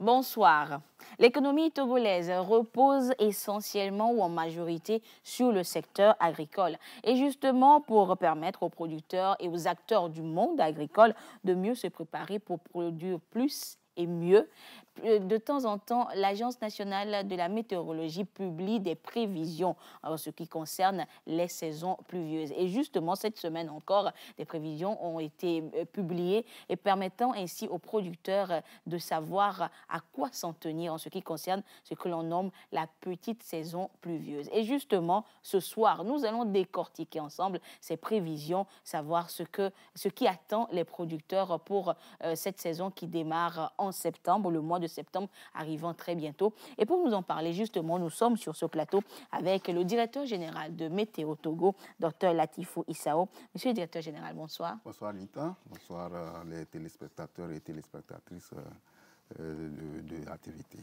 Bonsoir. L'économie togolaise repose essentiellement ou en majorité sur le secteur agricole. Et justement, pour permettre aux producteurs et aux acteurs du monde agricole de mieux se préparer pour produire plus et mieux, de temps en temps, l'Agence nationale de la météorologie publie des prévisions en ce qui concerne les saisons pluvieuses. Et justement, cette semaine encore, des prévisions ont été publiées et permettant ainsi aux producteurs de savoir à quoi s'en tenir en ce qui concerne ce que l'on nomme la petite saison pluvieuse. Et justement, ce soir, nous allons décortiquer ensemble ces prévisions, savoir ce qui attend les producteurs pour cette saison qui démarre en septembre, le mois de septembre arrivant très bientôt. Et pour nous en parler, justement, nous sommes sur ce plateau avec le directeur général de Météo Togo, Dr Latifou Issao. Monsieur le directeur général, bonsoir. Bonsoir Anita, bonsoir les téléspectateurs et téléspectatrices de la TVT.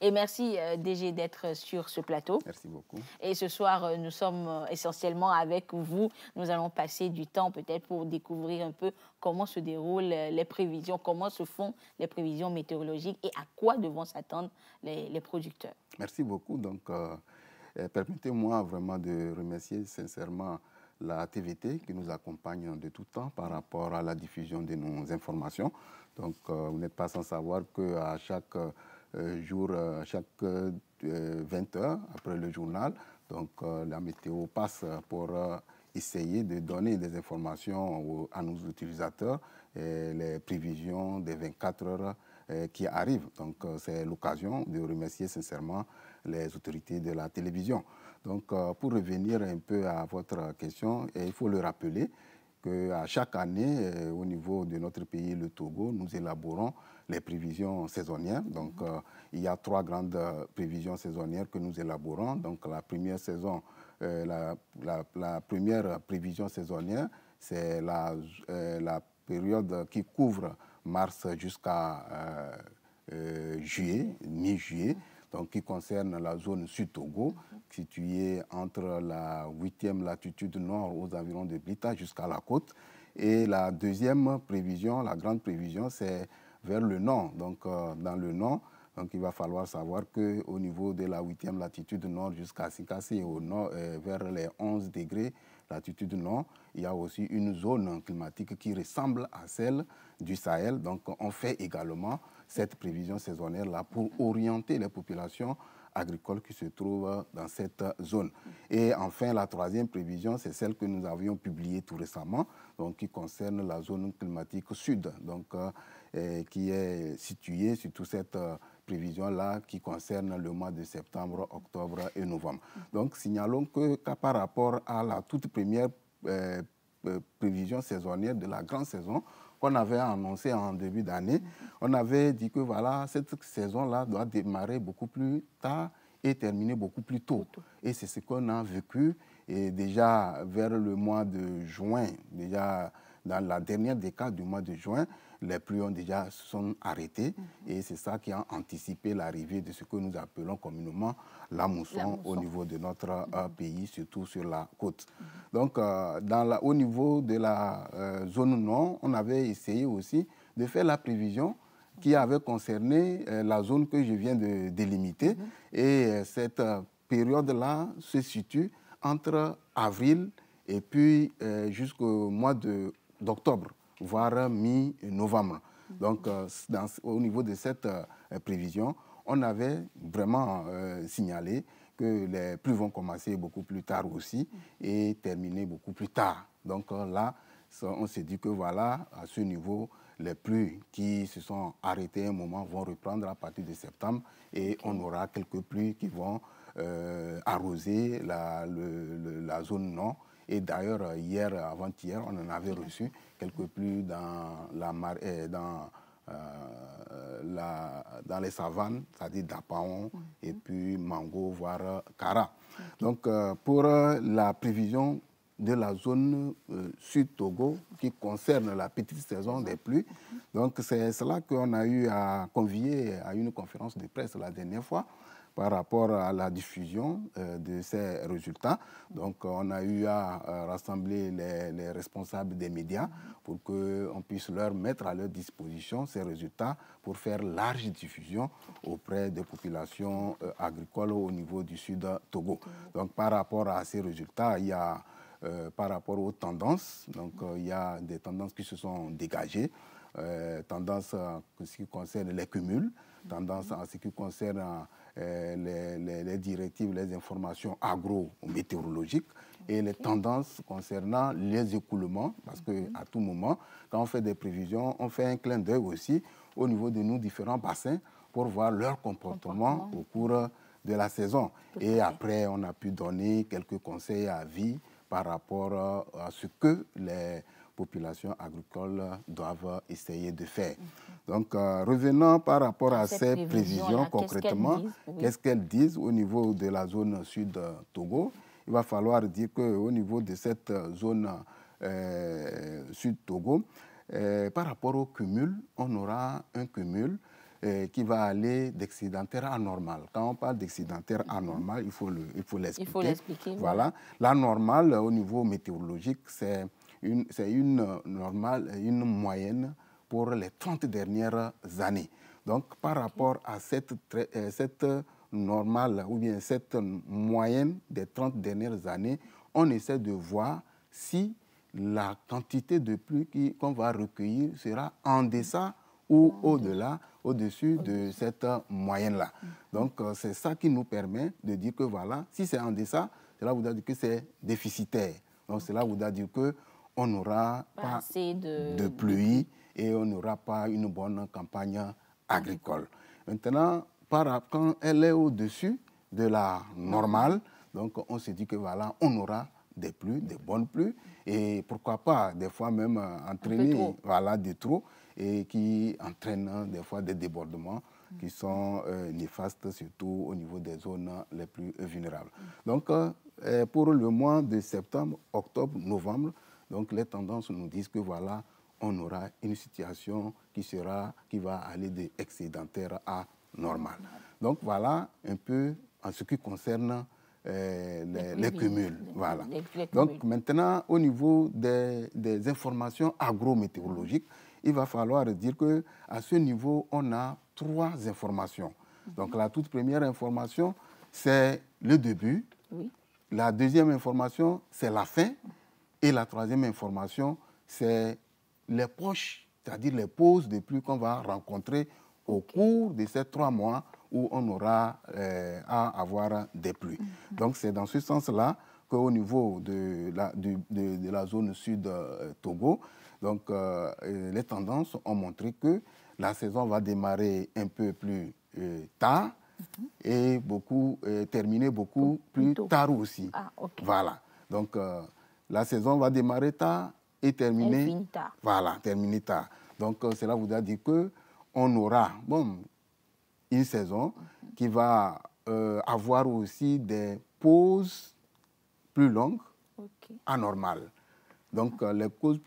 Et merci DG d'être sur ce plateau. Merci beaucoup. Et ce soir, nous sommes essentiellement avec vous. Nous allons passer du temps peut-être pour découvrir un peu comment se déroulent les prévisions, comment se font les prévisions météorologiques et à quoi devront s'attendre les producteurs. Merci beaucoup. Donc, permettez-moi vraiment de remercier sincèrement la TVT qui nous accompagne de tout temps par rapport à la diffusion de nos informations. Donc, vous n'êtes pas sans savoir qu'à chaque jour, à chaque 20 heures après le journal, donc la météo passe pour essayer de donner des informations à nos utilisateurs, les prévisions des 24 heures qui arrivent. Donc c'est l'occasion de remercier sincèrement les autorités de la télévision. Donc pour revenir un peu à votre question, il faut le rappeler qu'à chaque année, au niveau de notre pays, le Togo, nous élaborons les prévisions saisonnières. Donc, il y a 3 grandes prévisions saisonnières que nous élaborons. Donc, la première saison, la première prévision saisonnière, c'est la période qui couvre mars jusqu'à juillet, mi-juillet, donc qui concerne la zone sud-Togo, située entre la 8e latitude nord aux environs de Blita jusqu'à la côte. Et la deuxième prévision, la grande prévision, c'est vers le nord. Donc dans le nord, donc il va falloir savoir qu'au niveau de la 8e latitude nord jusqu'à Sikassi, au nord, vers les 11 degrés latitude nord, il y a aussi une zone climatique qui ressemble à celle du Sahel. Donc on fait également cette prévision saisonnière-là pour orienter les populations agricoles qui se trouvent dans cette zone. Et enfin, la troisième prévision, c'est celle que nous avions publiée tout récemment, donc qui concerne la zone climatique sud, donc qui est située sur toute cette prévision-là qui concerne le mois de septembre, octobre et novembre. Donc, signalons que par rapport à la toute première prévision saisonnière de la grande saison, qu'on avait annoncé en début d'année, on avait dit que voilà, cette saison-là doit démarrer beaucoup plus tard et terminer beaucoup plus tôt. Et c'est ce qu'on a vécu. Et déjà vers le mois de juin, déjà dans la dernière décade du mois de juin, les pluies ont déjà se sont arrêtées. Et c'est ça qui a anticipé l'arrivée de ce que nous appelons communément la mousson au niveau de notre pays, surtout sur la côte. Donc, au niveau de la zone nord, on avait essayé aussi de faire la prévision qui avait concerné la zone que je viens de délimiter. Et cette période-là se situe entre avril et puis jusqu'au mois d'octobre, voire mi-novembre. Donc, au niveau de cette prévision, on avait vraiment signalé que les pluies vont commencer beaucoup plus tard aussi et terminer beaucoup plus tard. Donc là, on s'est dit que voilà, à ce niveau, les pluies qui se sont arrêtées un moment vont reprendre à partir de septembre et on aura quelques pluies qui vont arroser la zone nord. Et d'ailleurs, hier, avant-hier, on en avait reçu quelques pluies dans les savanes, c'est-à-dire Dapaon et puis Mango, voire Kara. Donc, pour la prévision de la zone Sud-Togo qui concerne la petite saison des pluies. Donc c'est cela qu'on a eu à convier à une conférence de presse la dernière fois par rapport à la diffusion de ces résultats. Donc on a eu à rassembler les responsables des médias pour qu'on puisse leur mettre à leur disposition ces résultats pour faire large diffusion auprès des populations agricoles au niveau du Sud-Togo. Donc par rapport à ces résultats, il y a par rapport aux tendances, donc il y a des tendances qui se sont dégagées, tendance en ce qui concerne les cumuls, tendance en ce qui concerne les directives, les informations agro-météorologiques et les tendances concernant les écoulements, parce qu'à tout moment, quand on fait des prévisions, on fait un clin d'œil aussi au niveau de nos différents bassins pour voir leur comportement au cours de la saison. Et après, on a pu donner quelques conseils à avis par rapport à ce que les populations agricoles doivent essayer de faire. Donc, revenons par rapport à ces prévisions concrètement. Qu'est-ce qu'elles disent au niveau de la zone Sud-Togo? Il va falloir dire qu'au niveau de cette zone Sud-Togo, par rapport au cumul, on aura un cumul qui va aller d'excédentaire à normal. Quand on parle d'excédentaire à normal, il faut l'expliquer. Il faut l'expliquer. Voilà. La normale, au niveau météorologique, c'est une normale, une moyenne pour les 30 dernières années. Donc, par rapport à cette normale ou bien cette moyenne des 30 dernières années, on essaie de voir si la quantité de pluie qu'on va recueillir sera en deçà ou au-delà, au-dessus de cette moyenne-là. Donc, c'est ça qui nous permet de dire que voilà, si c'est en deçà, cela voudra dire que c'est déficitaire. Donc, cela voudra dire qu'on n'aura pas assez de pluie et on n'aura pas une bonne campagne agricole. Maintenant, quand elle est au-dessus de la normale, donc on se dit que voilà, on aura des pluies, des bonnes pluies, et pourquoi pas, des fois même entraîner voilà, des trop, et qui entraînent des fois des débordements qui sont néfastes, surtout au niveau des zones les plus vulnérables. Donc, pour le mois de septembre, octobre, novembre, donc les tendances nous disent que voilà, on aura une situation qui va aller de excédentaire à normal. Donc voilà un peu en ce qui concerne les cumuls. Voilà. Donc maintenant, au niveau des informations agrométéorologiques, il va falloir dire qu'à ce niveau, on a 3 informations. Donc la toute première information, c'est le début. La deuxième information, c'est la fin. Et la troisième information, c'est les poches, c'est-à-dire les pauses de pluie qu'on va rencontrer au cours de ces 3 mois où on aura à avoir des pluies. Donc c'est dans ce sens-là qu'au niveau de la zone sud-Togo, donc les tendances ont montré que la saison va démarrer un peu plus tard et terminer beaucoup plus tard aussi. Voilà. Donc la saison va démarrer tard et terminer tard. Voilà, terminer tard. Donc cela voudra dire qu'on aura une saison qui va avoir aussi des pauses plus longues, anormales. Donc les pauses,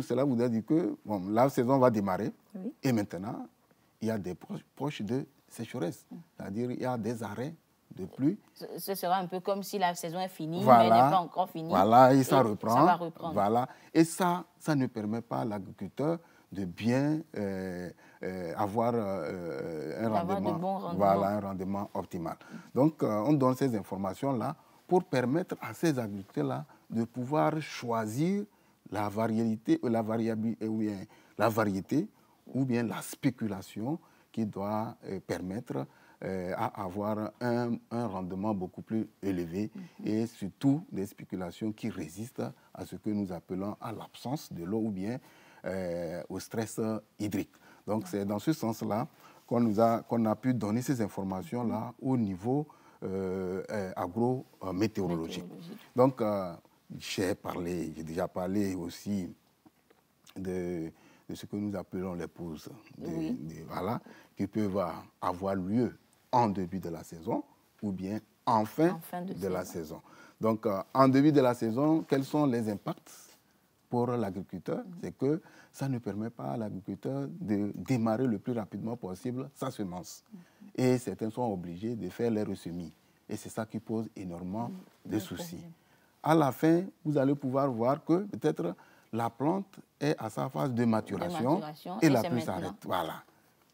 cela voudra dire que la saison va démarrer et maintenant il y a des poches de sécheresse, c'est-à-dire il y a des arrêts de pluie. Ce sera un peu comme si la saison est finie, mais elle n'est pas encore finie. Voilà, et ça reprend. Ça va reprendre. Voilà. Et ça ne permet pas à l'agriculteur de bien avoir un rendement, un rendement optimal. Donc, on donne ces informations-là pour permettre à ces agriculteurs-là de pouvoir choisir la variété ou bien la spéculation qui doit permettre à avoir un rendement beaucoup plus élevé et surtout des spéculations qui résistent à ce que nous appelons à l'absence de l'eau ou bien au stress hydrique. Donc c'est dans ce sens-là qu'on a pu donner ces informations-là au niveau agro-météorologique. Donc j'ai déjà parlé aussi de ce que nous appelons les pauses qui peuvent avoir lieu en début de la saison ou bien en fin de la saison. Donc, en début de la saison, quels sont les impacts pour l'agriculteur? C'est que ça ne permet pas à l'agriculteur de démarrer le plus rapidement possible sa semence. Et certains sont obligés de faire les ressemis. Et c'est ça qui pose énormément de soucis. À la fin, vous allez pouvoir voir que peut-être la plante est à sa phase de maturation et la pluie s'arrête. Voilà.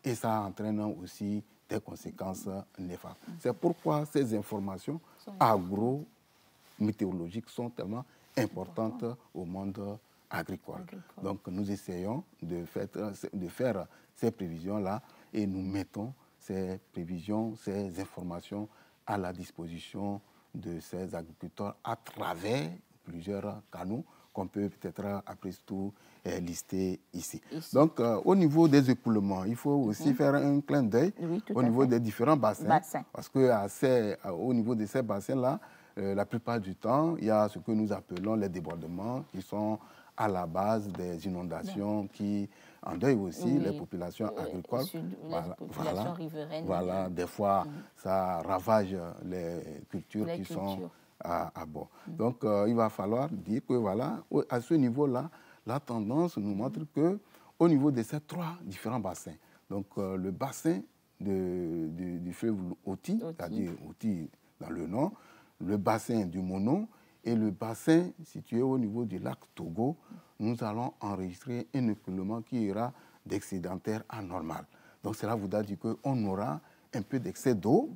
Et ça entraîne aussi des conséquences néfastes. C'est pourquoi ces informations agro-météorologiques sont tellement importantes au monde agricole. Donc nous essayons de faire ces prévisions-là et nous mettons ces prévisions, ces informations à la disposition de ces agriculteurs à travers plusieurs canaux qu'on peut peut-être après tout lister ici. Donc, au niveau des écoulements, il faut aussi faire un clin d'œil au niveau des différents bassins. Parce qu'au niveau de ces bassins-là, la plupart du temps, il y a ce que nous appelons les débordements qui sont à la base des inondations qui endeuillent aussi les populations agricoles. Les populations riveraines. Voilà, des fois, ça ravage les cultures qui sont à bord. Donc, il va falloir dire que, voilà, à ce niveau-là, la tendance nous montre qu'au niveau de ces trois différents bassins, donc le bassin du fleuve Oti, c'est-à-dire Oti dans le nord, le bassin du Mono et le bassin situé au niveau du lac Togo, nous allons enregistrer un écoulement qui ira d'excédentaire à normal. Donc, cela voudra dire qu'on aura un peu d'excès d'eau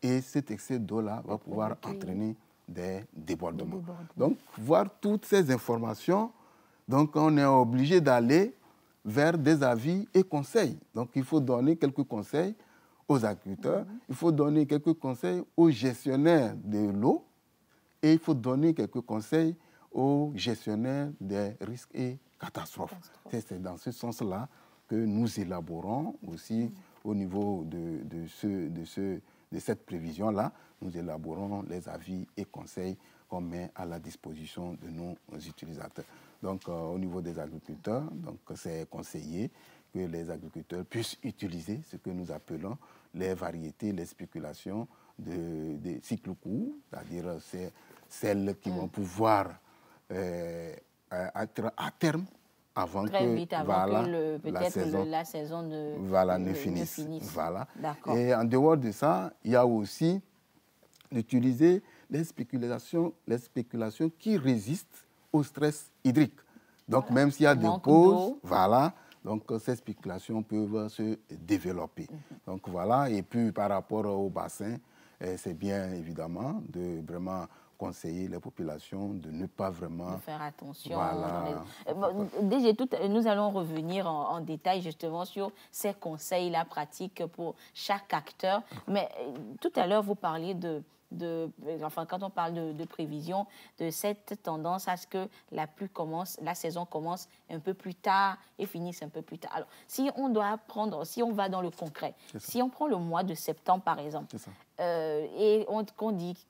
et cet excès d'eau-là va pouvoir entraîner des débordements. Donc, voir toutes ces informations, donc on est obligé d'aller vers des avis et conseils. Donc, il faut donner quelques conseils aux agriculteurs, il faut donner quelques conseils aux gestionnaires de l'eau et il faut donner quelques conseils aux gestionnaires des risques et catastrophes. C'est dans ce sens-là que nous élaborons aussi au niveau de cette prévision-là, nous élaborons les avis et conseils qu'on met à la disposition de nos utilisateurs. Donc, au niveau des agriculteurs, c'est conseillé que les agriculteurs puissent utiliser ce que nous appelons les variétés, les spéculations de cycles courts, c'est-à-dire celles qui vont pouvoir être à terme avant que la saison ne finisse. Voilà. Et en dehors de ça, il y a aussi d'utiliser les spéculations qui résistent au stress hydrique. Donc, même s'il y a des pauses, donc ces spéculations peuvent se développer. Donc, voilà. Et puis, par rapport au bassin, c'est bien évidemment de vraiment conseiller les populations de ne pas vraiment... De faire attention. Nous allons revenir en détail justement sur ces conseils-là pratiques pour chaque acteur. Mais tout à l'heure, vous parliez quand on parle de prévision, de cette tendance à ce que la saison commence un peu plus tard et finisse un peu plus tard. Alors, si on va dans le concret, si on prend le mois de septembre par exemple, et qu'on dise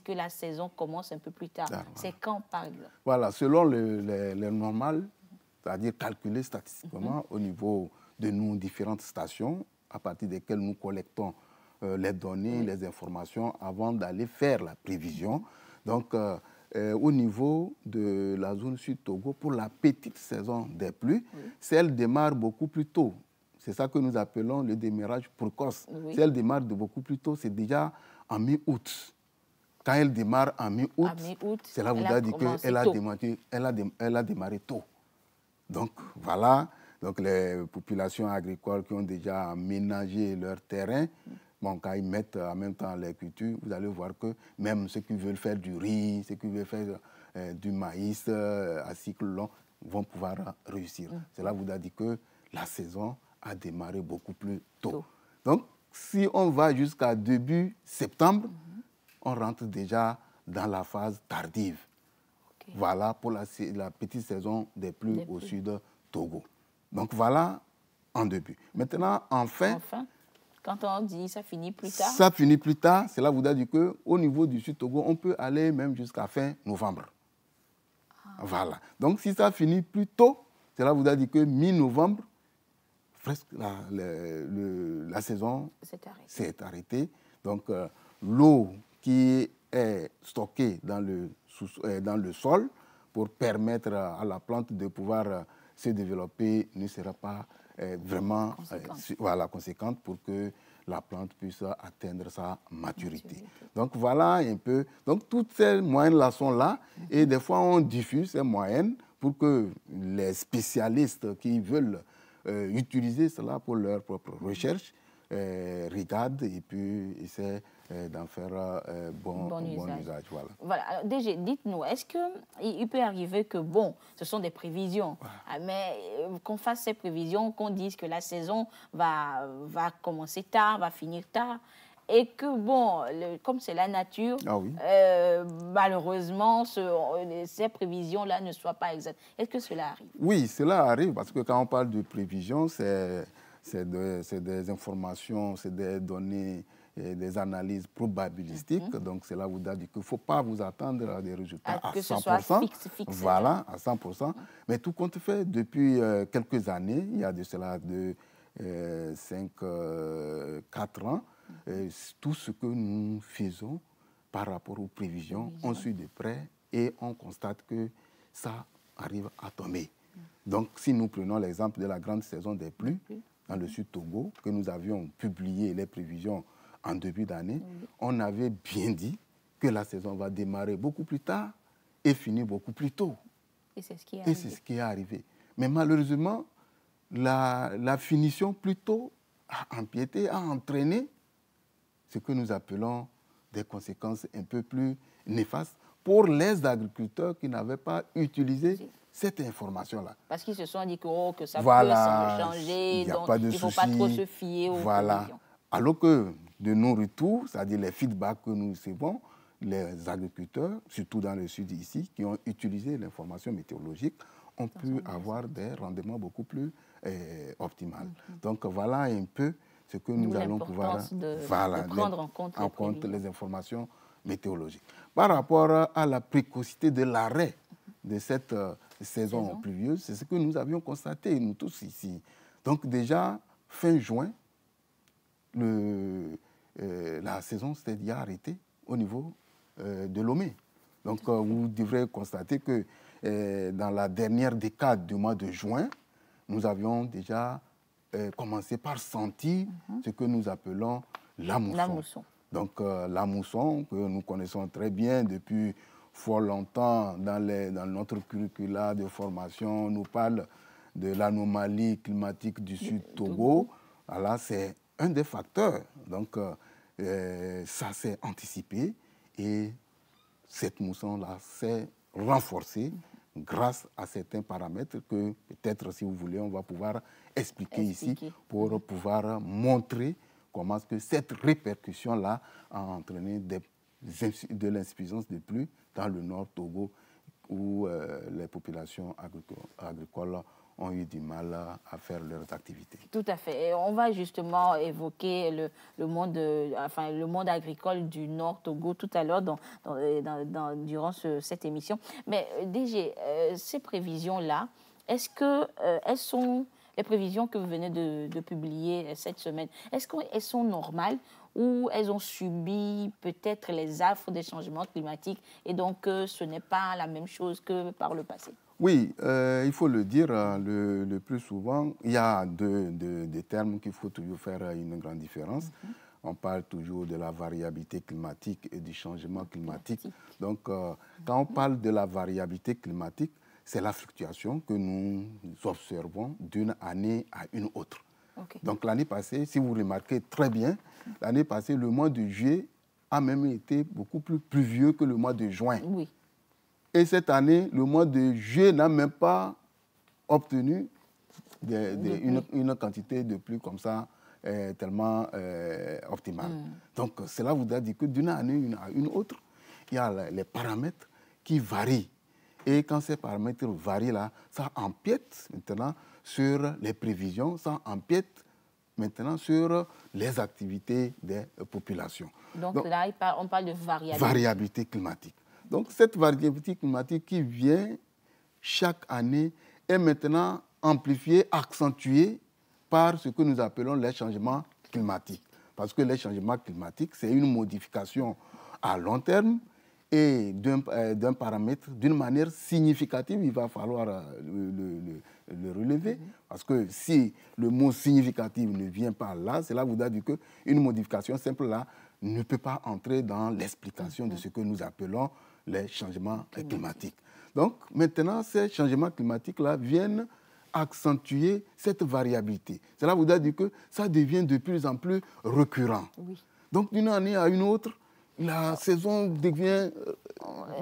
que la saison commence un peu plus tard, c'est quand par exemple? Voilà, selon le normal, c'est-à-dire calculé statistiquement au niveau de nos différentes stations, à partir desquelles nous collectons les données, les informations avant d'aller faire la prévision. Donc, au niveau de la zone sud-Togo, pour la petite saison des pluies, celle démarre beaucoup plus tôt. C'est ça que nous appelons le démarrage précoce. Si elle démarre de beaucoup plus tôt, c'est déjà en mi-août. Quand elle démarre en mi-août, cela voudrait dire qu'elle a démarré tôt. Donc, voilà. Donc, les populations agricoles qui ont déjà aménagé leur terrain, quand ils mettent en même temps les cultures, vous allez voir que même ceux qui veulent faire du riz, ceux qui veulent faire du maïs à cycle long, vont pouvoir réussir. Cela voudrait dire que la saison a démarré beaucoup plus tôt. Donc, si on va jusqu'à début septembre, on rentre déjà dans la phase tardive. Voilà pour la petite saison des pluies au sud Togo. Donc, voilà en début. Maintenant, enfin, quand on dit ça finit plus tard? Ça finit plus tard, cela voudrait dire qu'au niveau du Sud-Togo, on peut aller même jusqu'à fin novembre. Voilà. Donc, si ça finit plus tôt, cela voudrait dire que mi-novembre, presque la saison s'est arrêtée. Donc, l'eau qui est stocké dans le sol pour permettre à la plante de pouvoir se développer ne sera pas vraiment conséquente pour que la plante puisse atteindre sa maturité. Donc voilà un peu. Donc toutes ces moyennes-là sont là et des fois on diffuse ces moyennes pour que les spécialistes qui veulent utiliser cela pour leur propre recherche regardent et puis essaient d'en faire bon usage. Voilà. Voilà. Alors, déjà, dites-nous, est-ce qu'il peut arriver que, bon, ce sont des prévisions, mais qu'on fasse ces prévisions, qu'on dise que la saison va commencer tard, va finir tard, et que, bon, comme c'est la nature, malheureusement, ces prévisions-là ne soient pas exactes. Est-ce que cela arrive? Oui, cela arrive, parce que quand on parle de prévisions, c'est des informations, c'est des données, des analyses probabilistiques. Donc, cela vous dit qu'il ne faut pas vous attendre à des résultats à 100%. Ce soit fixe, voilà, à 100%. Mais tout compte fait, depuis quelques années, il y a de cela 4 ans, tout ce que nous faisons par rapport aux prévisions, on suit de près et on constate que ça arrive à tomber. Donc, si nous prenons l'exemple de la grande saison des pluies, dans le sud Togo, que nous avions publié les prévisions en début d'année, on avait bien dit que la saison va démarrer beaucoup plus tard et finir beaucoup plus tôt. Et c'est ce qui est arrivé. Mais malheureusement, la finition plus tôt a empiété, a entraîné ce que nous appelons des conséquences un peu plus néfastes pour les agriculteurs qui n'avaient pas utilisé cette information-là. Parce qu'ils se sont dit que ça peut changer, donc il ne faut pas trop se fier aux prévisions. Alors que de nos retours, c'est-à-dire les feedbacks que nous recevons, les agriculteurs, surtout dans le sud ici, qui ont utilisé l'information météorologique, ont pu avoir des rendements beaucoup plus optimaux. Donc voilà un peu ce que nous allons pouvoir prendre en compte les informations météorologiques. Par rapport à la précocité de l'arrêt de cette saison pluvieuse, c'est ce que nous avions constaté, nous tous ici. Donc déjà, fin juin, la saison s'était déjà arrêtée au niveau de Lomé. Donc vous devrez constater que dans la dernière décade du mois de juin, nous avions déjà commencé par sentir ce que nous appelons la mousson. Donc la mousson, que nous connaissons très bien depuis fort longtemps dans notre curricula de formation, on nous parle de l'anomalie climatique du Sud Togo. Voilà, c'est un des facteurs. Donc ça s'est anticipé et cette mousson-là s'est renforcée grâce à certains paramètres que peut-être, si vous voulez, on va pouvoir expliquer ici pour pouvoir montrer comment que cette répercussion-là a entraîné de l'insuffisance de pluie dans le nord Togo où les populations agricoles ont eu du mal à faire leurs activités. Tout à fait. Et on va justement évoquer le monde agricole du Nord Togo tout à l'heure durant cette émission. Mais DG, ces prévisions-là, est-ce qu'elles sont les prévisions que vous venez de publier cette semaine, est-ce qu'elles sont normales ou elles ont subi peut-être les affres des changements climatiques et donc ce n'est pas la même chose que par le passé? Oui, il faut le dire le plus souvent. Il y a des termes qu'il faut toujours faire une grande différence. On parle toujours de la variabilité climatique et du changement climatique. Donc, quand on parle de la variabilité climatique, c'est la fluctuation que nous observons d'une année à une autre. Donc, l'année passée, si vous remarquez très bien, l'année passée, le mois de juillet a même été beaucoup plus pluvieux que le mois de juin. Oui. Et cette année, le mois de juillet n'a même pas obtenu une quantité de pluie comme ça tellement optimale. Donc, cela voudrait dire que d'une année à une autre, il y a les paramètres qui varient. Et quand ces paramètres varient là, ça empiète maintenant sur les prévisions, ça empiète maintenant sur les activités des populations. Donc là, on parle de variabilité climatique. Donc, cette variabilité climatique qui vient chaque année est maintenant amplifiée, accentuée par ce que nous appelons les changements climatiques. Parce que les changements climatiques, c'est une modification à long terme et d'un paramètre, d'une manière significative, il va falloir le relever. Parce que si le mot significatif ne vient pas là, cela voudra dire qu'une modification simple là ne peut pas entrer dans l'explication de ce que nous appelons les changements climatiques. Donc maintenant, ces changements climatiques-là viennent accentuer cette variabilité. Cela voudra dire que ça devient de plus en plus récurrent. Oui. Donc d'une année à une autre, la saison devient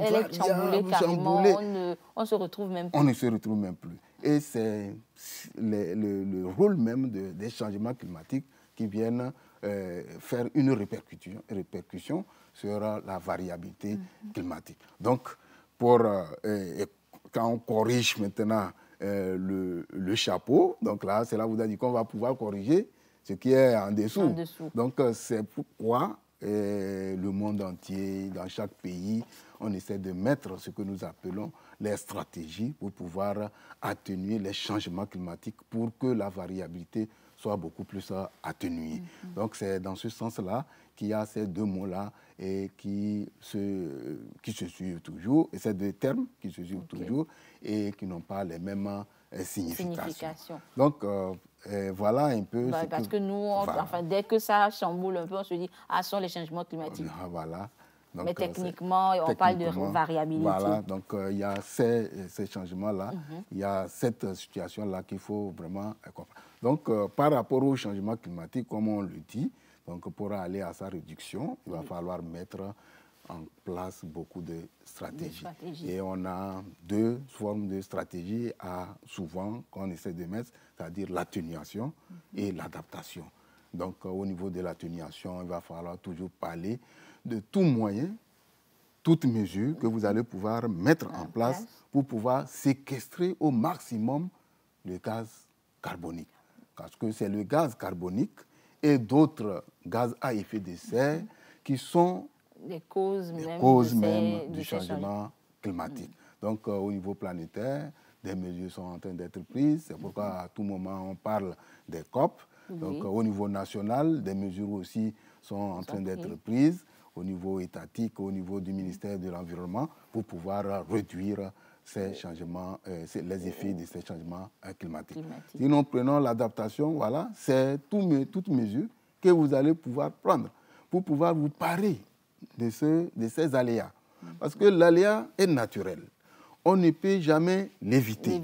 elle est chamboulée carrément, on ne se retrouve même plus. On ne se retrouve même plus. Et c'est le rôle même des changements climatiques qui viennent faire une répercussion sur la variabilité climatique. Donc, quand on corrige maintenant le chapeau, donc là, cela vous dire qu'on va pouvoir corriger ce qui est en dessous. Donc, c'est pourquoi le monde entier, dans chaque pays, on essaie de mettre ce que nous appelons les stratégies pour pouvoir atténuer les changements climatiques pour que la variabilité soit beaucoup plus atténuée. Donc c'est dans ce sens-là qu'il y a ces deux mots-là et qui se suivent toujours, et ces deux termes qui se suivent toujours et qui n'ont pas les mêmes significations. Donc voilà un peu... parce que nous, dès que ça chamboule un peu, on se dit « Ah, ce sont les changements climatiques ». Voilà. Donc, mais techniquement, on parle de variabilité. Voilà, donc il y a ces changements-là, il y a cette situation-là qu'il faut vraiment comprendre. Donc, par rapport au changement climatique, comme on le dit, donc, pour aller à sa réduction, il va falloir mettre en place beaucoup de stratégies. Et on a deux formes de stratégies souvent qu'on essaie de mettre, c'est-à-dire l'atténuation et l'adaptation. Donc, au niveau de l'atténuation, il va falloir toujours parler de tout moyen, toute mesure que vous allez pouvoir mettre en place pour pouvoir séquestrer au maximum le gaz carbonique. Parce que c'est le gaz carbonique et d'autres gaz à effet de serre qui sont les causes même du changement climatique. Donc, au niveau planétaire, des mesures sont en train d'être prises. C'est pourquoi à tout moment, on parle des COP. Donc, au niveau national, des mesures aussi sont en train d'être prises au niveau étatique, au niveau du ministère de l'Environnement, pour pouvoir réduire ces changements, les effets de ces changements climatiques. Sinon, prenons l'adaptation, voilà, c'est toute mesure que vous allez pouvoir prendre pour pouvoir vous parer de ces aléas. Parce que l'aléa est naturel. On ne peut jamais l'éviter.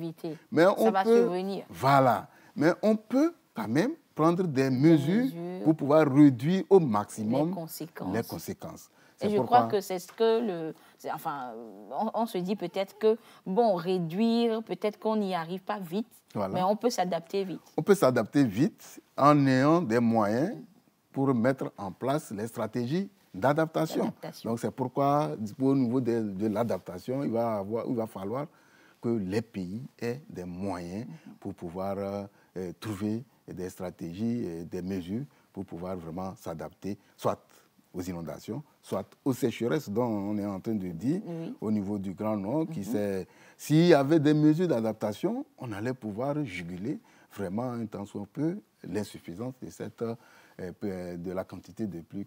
Mais ça va survenir. Voilà. Mais on peut quand même prendre des mesures pour pouvoir réduire au maximum les conséquences. Et je crois que c'est ce que on se dit peut-être que, bon, réduire, peut-être qu'on n'y arrive pas vite, mais on peut s'adapter vite. On peut s'adapter vite en ayant des moyens pour mettre en place les stratégies d'adaptation. Donc c'est pourquoi, au niveau de l'adaptation, il va falloir que les pays aient des moyens pour pouvoir trouver des stratégies et des mesures pour pouvoir vraiment s'adapter, soit aux inondations, soit aux sécheresses dont on est en train de dire au niveau du Grand Nord. S'il y avait des mesures d'adaptation, on allait pouvoir juguler vraiment un tant soit peu l'insuffisance de la quantité de pluie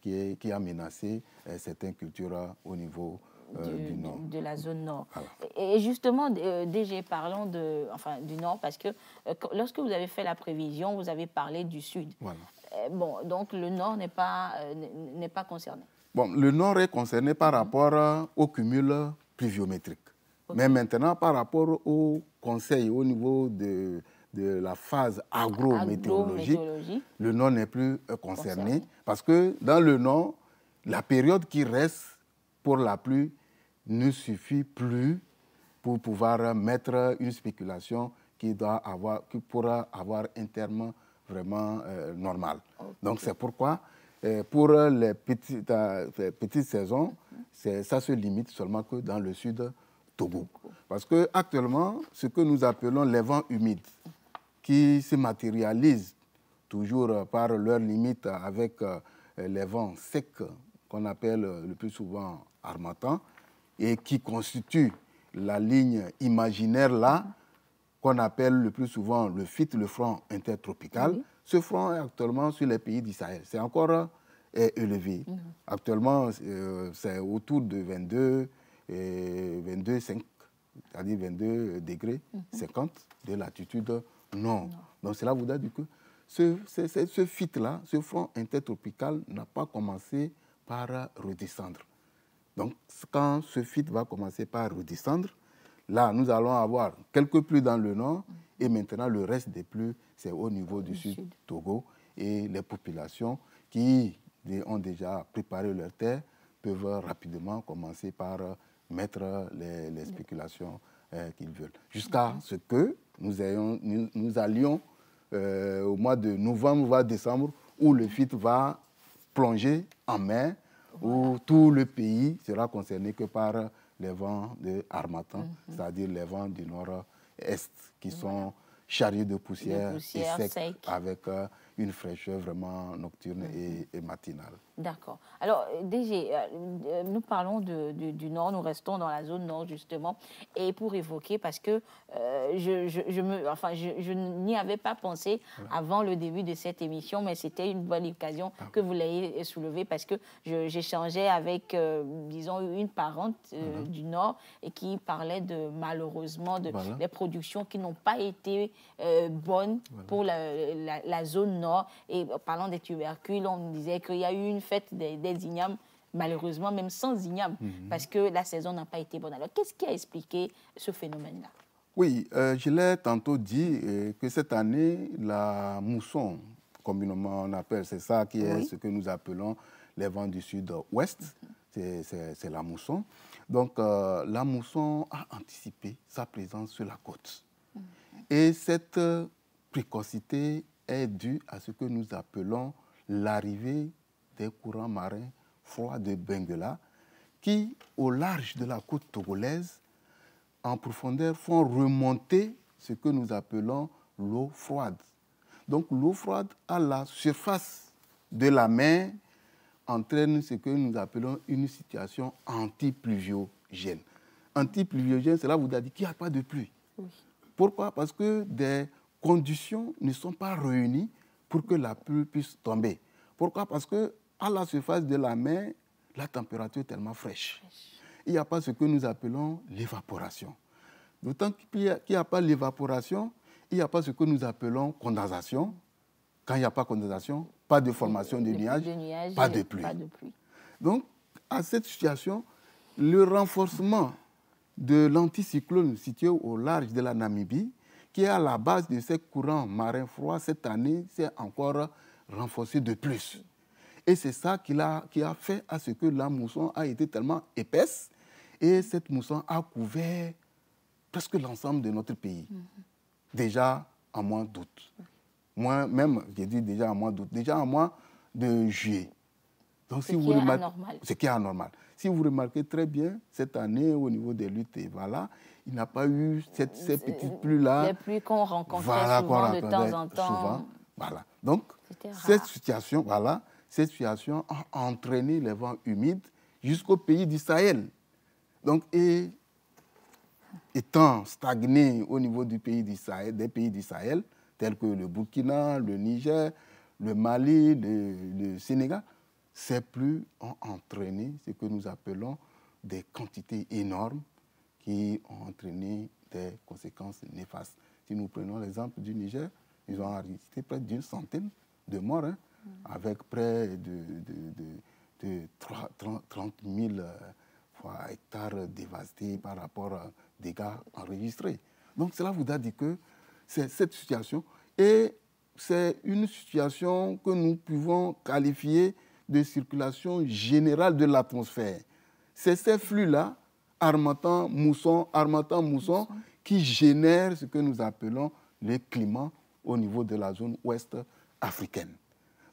qui a menacé certaines cultures au niveau du Nord. De la zone Nord. Alors. Et justement, DG, parlons du Nord, parce que lorsque vous avez fait la prévision, vous avez parlé du Sud. Voilà. Bon, donc le Nord n'est pas concerné. Bon, le Nord est concerné par rapport au cumul pluviométrique. Mais maintenant, par rapport au conseil, au niveau de la phase agrométéorologique, le Nord n'est plus concerné. Parce que dans le Nord, la période qui reste pour la pluie ne suffit plus pour pouvoir mettre une spéculation qui pourra avoir un terme vraiment normal. Donc c'est pourquoi pour les petites saisons, ça se limite seulement que dans le sud Togo. Parce qu'actuellement, ce que nous appelons les vents humides, qui se matérialisent toujours par leurs limites avec les vents secs, qu'on appelle le plus souvent harmattan, et qui constituent la ligne imaginaire là, qu'on appelle le plus souvent le FIT, le front intertropical. Ce front est actuellement sur les pays du Sahel. C'est encore est élevé. Actuellement, c'est autour de 22, 22,5, c'est-à-dire 22 degrés 50 de latitude nord. Donc cela voudrait dire que ce FIT-là, ce front intertropical, n'a pas commencé par redescendre. Donc quand ce FIT va commencer par redescendre, là nous allons avoir quelques pluies dans le nord et maintenant le reste des pluies, c'est au niveau du sud Togo, et les populations qui ont déjà préparé leur terre peuvent rapidement commencer par mettre les spéculations qu'ils veulent. Jusqu'à ce que nous allions au mois de novembre, voire décembre, où le FIT va plonger en mer, où tout le pays sera concerné que par les vents de Harmattan, c'est-à-dire les vents du nord-est, qui sont chargés de poussière et secs, avec une fraîcheur vraiment nocturne et matinale. D'accord. Alors, DG, nous parlons du nord, nous restons dans la zone nord, justement, et pour évoquer, parce que je n'y avais pas pensé avant le début de cette émission, mais c'était une bonne occasion que vous l'ayez soulevé, parce que j'échangeais avec, disons, une parente du nord, et qui parlait malheureusement de les productions qui n'ont pas été bonnes pour la zone nord, et parlant des tubercules, on disait qu'il y a eu une fête des ignames, malheureusement même sans ignames, parce que la saison n'a pas été bonne. Alors, qu'est-ce qui a expliqué ce phénomène-là? Oui, je l'ai tantôt dit que cette année, la mousson, communément on appelle, c'est ça qui est ce que nous appelons les vents du sud-ouest, c'est la mousson. Donc, la mousson a anticipé sa présence sur la côte. Et cette précocité est due à ce que nous appelons l'arrivée des courants marins froids de Benguela qui, au large de la côte togolaise, en profondeur, font remonter ce que nous appelons l'eau froide. Donc l'eau froide à la surface de la mer entraîne ce que nous appelons une situation antipluviogène. Antipluviogène, cela vous dire qu'il n'y a pas de pluie. Pourquoi? Parce que des conditions ne sont pas réunies pour que la pluie puisse tomber. Pourquoi? Parce qu'à la surface de la mer, la température est tellement fraîche. Il n'y a pas ce que nous appelons l'évaporation. D'autant qu'il n'y a pas l'évaporation, il n'y a pas ce que nous appelons condensation. Quand il n'y a pas condensation, pas de formation de nuages, pas de pluie. Donc, à cette situation, le renforcement de l'anticyclone situé au large de la Namibie, qui est à la base de ces courants marins froids, cette année, s'est encore renforcé de plus. Et c'est ça qui a fait à ce que la mousson a été tellement épaisse, et cette mousson a couvert presque l'ensemble de notre pays, déjà en mois d'août. Moi-même, j'ai dit déjà en mois d'août, déjà en mois de juillet. Donc, ce qui est anormal. Ce qui est anormal. Si vous remarquez très bien, cette année, au niveau des luttes, voilà, il n'y a pas eu ces petites pluies-là. Les pluies qu'on rencontrait souvent de temps en temps. Souvent, voilà. Donc, cette situation a entraîné les vents humides jusqu'au pays du Sahel. Donc, étant stagné au niveau du pays du Sahel, des pays du Sahel, tels que le Burkina, le Niger, le Mali, le Sénégal, ces pluies ont entraîné ce que nous appelons des quantités énormes qui ont entraîné des conséquences néfastes. Si nous prenons l'exemple du Niger, ils ont enregistré près d'une centaine de morts, avec près de 30 000 hectares dévastés par rapport aux dégâts enregistrés. Donc cela vous a dit que c'est cette situation, et c'est une situation que nous pouvons qualifier de circulation générale de l'atmosphère. C'est ces flux-là, Harmattan-Mousson, qui génèrent ce que nous appelons le climat au niveau de la zone ouest africaine.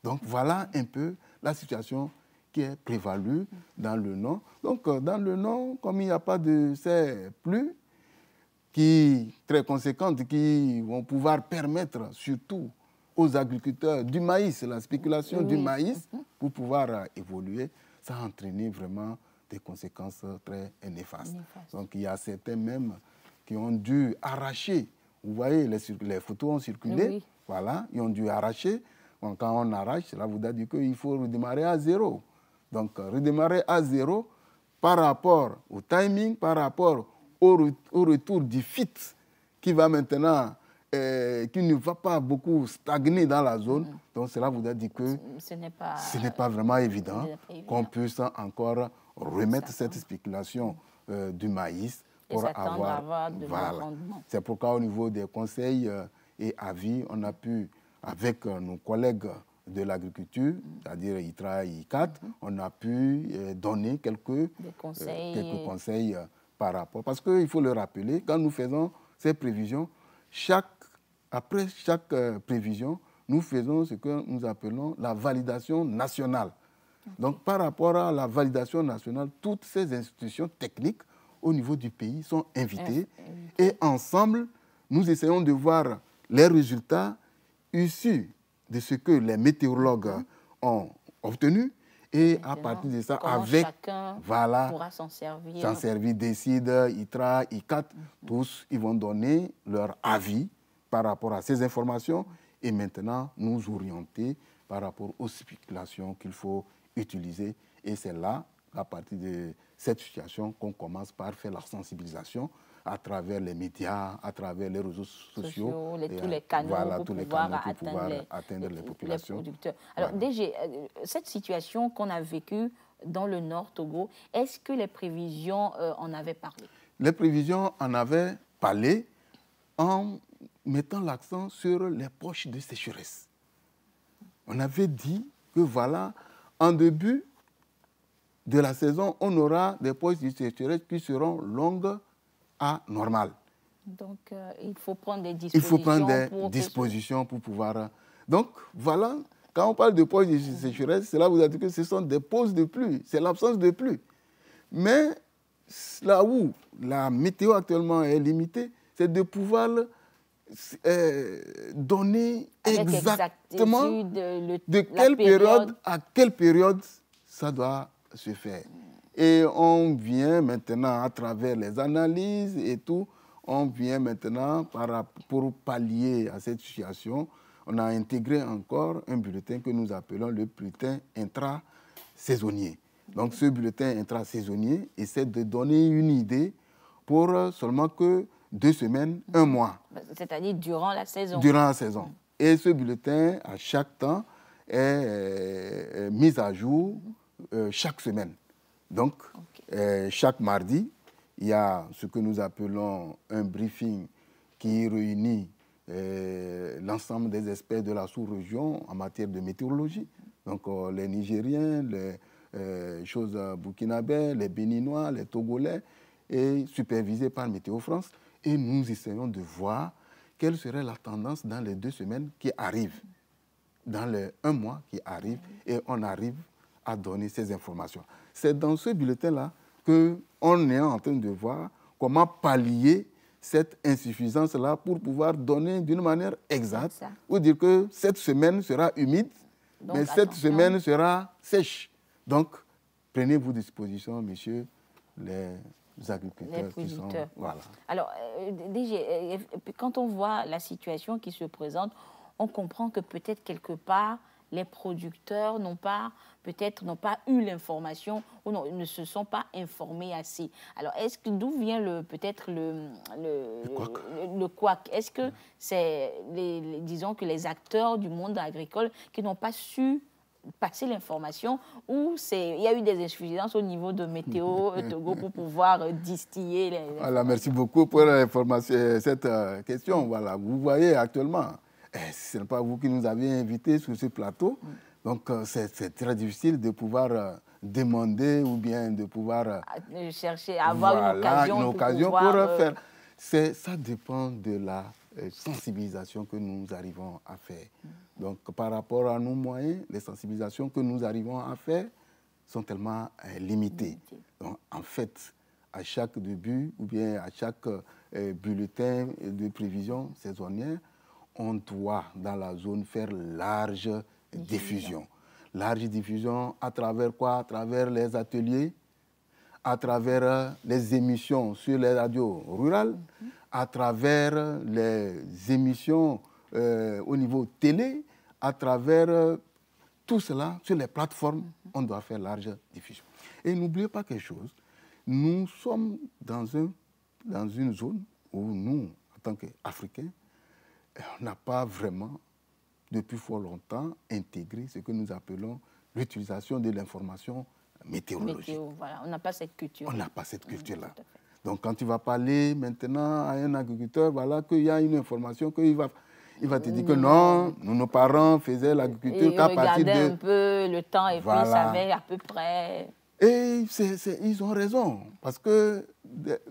Donc voilà un peu la situation qui est prévalue dans le nord. Donc dans le nord, comme il n'y a pas de ces pluies très conséquentes qui vont pouvoir permettre surtout aux agriculteurs du maïs, la spéculation du maïs, pour pouvoir évoluer, ça a entraîné vraiment des conséquences très néfastes. Donc il y a certains même qui ont dû arracher, vous voyez, les photos ont circulé, voilà, ils ont dû arracher quand on arrache, cela voudrait dire qu'il faut redémarrer à zéro. Donc, redémarrer à zéro par rapport au timing, par rapport au retour du fit qui va maintenant, qui ne va pas beaucoup stagner dans la zone. Donc, cela voudrait dire que ce n'est pas vraiment évident qu'on puisse encore remettre cette spéculation du maïs pour avoir de bons rendements. C'est pourquoi au niveau des conseils et avis, on a pu, avec nos collègues de l'agriculture, c'est-à-dire ITRA et ICAT, on a pu donner quelques conseils par rapport. Parce qu'il faut le rappeler, quand nous faisons ces prévisions, après chaque prévision, nous faisons ce que nous appelons la validation nationale. Donc, par rapport à la validation nationale, toutes ces institutions techniques au niveau du pays sont invitées et ensemble, nous essayons de voir les résultats issus de ce que les météorologues ont obtenu et à partir de ça, avec chacun pourra s'en servir, décide, ITRA, ICAT, tous, ils vont donner leur avis par rapport à ces informations et maintenant nous orienter par rapport aux spéculations qu'il faut utiliser. Et c'est là, à partir de cette situation, qu'on commence par faire la sensibilisation à travers les médias, à travers les réseaux sociaux, tous les canaux pour pouvoir atteindre les populations. Les producteurs. Alors, DG, cette situation qu'on a vécue dans le Nord Togo, est-ce que les prévisions en avaient parlé? Les prévisions en avaient parlé en mettant l'accent sur les poches de sécheresse. On avait dit que voilà, en début de la saison, on aura des poches de sécheresse qui seront longues à normales. Donc, il faut prendre des dispositions. Il faut prendre des dispositions pour pouvoir... Donc, voilà, quand on parle de poches de sécheresse, cela vous a dit que ce sont des pauses de pluie, c'est l'absence de pluie. Mais là où la météo actuellement est limitée, c'est de pouvoir donner exactement de quelle période à quelle période ça doit se faire. Et on vient maintenant, à travers les analyses et tout, on vient maintenant, pour pallier à cette situation, on a intégré encore un bulletin que nous appelons le bulletin intra-saisonnier. Donc ce bulletin intra-saisonnier essaie de donner une idée pour seulement que 2 semaines, 1 mois. C'est-à-dire durant la saison. Durant la saison. Et ce bulletin, à chaque temps, est mis à jour chaque semaine. Donc, chaque mardi, il y a ce que nous appelons un briefing qui réunit l'ensemble des experts de la sous-région en matière de météorologie. Donc, les Nigériens, les choses burkinabés, les Béninois, les Togolais, et supervisés par Météo France. Et nous essayons de voir quelle serait la tendance dans les 2 semaines qui arrivent, dans les 1 mois qui arrive, et on arrive à donner ces informations. C'est dans ce bulletin-là qu'on est en train de voir comment pallier cette insuffisance-là pour pouvoir donner d'une manière exacte, ou dire que cette semaine sera humide, donc, mais cette semaine sera sèche. Donc, prenez vos dispositions, messieurs les agriculteurs qui sont... Voilà. Alors, DG, quand on voit la situation qui se présente, on comprend que peut-être quelque part, les producteurs n'ont pas eu l'information ou ne se sont pas informés assez. Alors, d'où vient peut-être le couac? Est-ce que c'est, disons que les acteurs du monde agricole qui n'ont pas su passer l'information ou il y a eu des insuffisances au niveau de Météo Togo pour pouvoir distiller les informations? Voilà, merci beaucoup pour cette question. Voilà, vous voyez actuellement, ce n'est pas vous qui nous avez invités sur ce plateau. Donc, c'est très difficile de pouvoir demander ou bien de pouvoir... chercher à avoir une occasion pour faire. Ça dépend de la sensibilisation que nous arrivons à faire. Donc, par rapport à nos moyens, les sensibilisations que nous arrivons à faire sont tellement limitées. Donc, en fait, à chaque début ou bien à chaque bulletin de prévision saisonnière, on doit, dans la zone, faire large diffusion. Large diffusion à travers quoi? À travers les ateliers, à travers les émissions sur les radios rurales, à travers les émissions au niveau télé, à travers tout cela, sur les plateformes, on doit faire large diffusion. Et n'oubliez pas quelque chose, nous sommes dans une zone où nous, en tant qu'Africains, on n'a pas vraiment, depuis fort longtemps, intégré ce que nous appelons l'utilisation de l'information météorologique. Météo, voilà. On n'a pas cette culture. On n'a pas cette culture-là. Donc, quand tu vas parler maintenant à un agriculteur, voilà, qu'il y a une information qu'il va... Il va te dire que non, nos parents faisaient l'agriculture qu'à partir de... Ils regardaient un peu le temps et puis ils savaient à peu près... Et ils ont raison, parce que